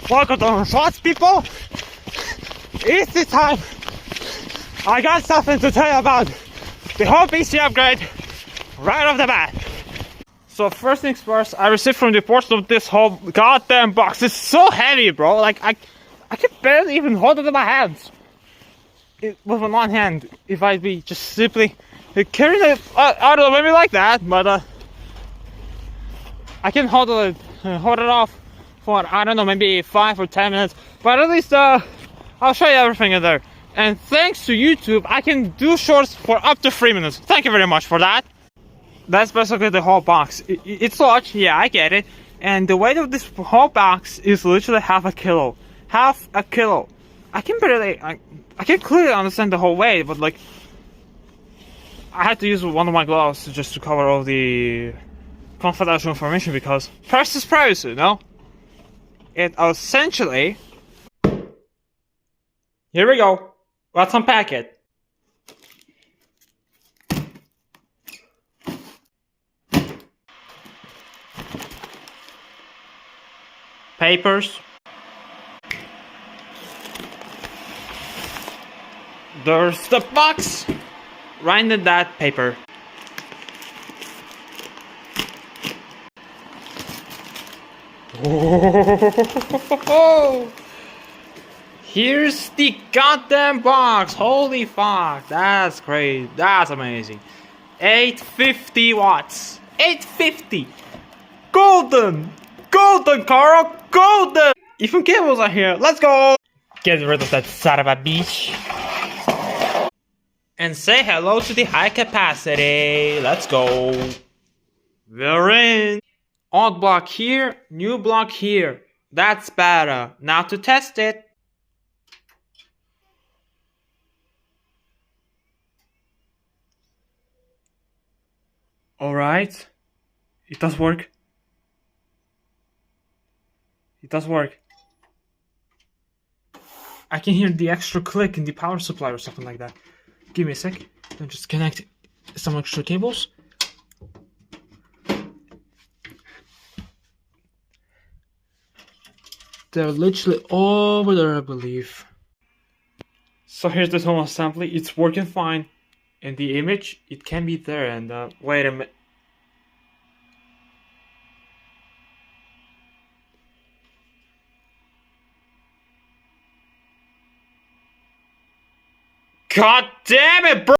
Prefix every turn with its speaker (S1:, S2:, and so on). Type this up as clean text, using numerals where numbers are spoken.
S1: Welcome to Shots, people! It's the time! I got something to tell you about the whole PSU upgrade right off the bat. So first things first, I received from the ports of this whole goddamn box. It's so heavy, bro. Like I can barely even hold it in my hands. With one hand, if I'd be just simply carrying it out of the way like that, but I can hold it off for, I don't know, maybe 5 or 10 minutes. But at least I'll show you everything in there. And thanks to YouTube, I can do shorts for up to 3 minutes. Thank you very much for that. That's basically the whole box. It's large, yeah, I get it. And the weight of this whole box is literally half a kilo. Half a kilo. I can clearly understand the whole weight, but like, I had to use one of my gloves just to cover all the confidential information because first is privacy, you know? It essentially... Here we go. Let's unpack it. Papers. There's the box. Right in that paper. Oh, here's the goddamn box. Holy fuck, that's great. That's amazing. 850 watts. 850. Golden. Golden, Carl. Golden. Even cables are here. Let's go. Get rid of that son of a bitch. And say hello to the high capacity. Let's go. We're in. Old block here, new block here. That's better. Now to test it. Alright. It does work. It does work. I can hear the extra click in the power supply or something like that. Give me a sec. I'll just connect some extra cables. They're literally over there, I believe. So here's the total assembly. It's working fine. And the image, it can be there. And wait a minute. God damn it, bro!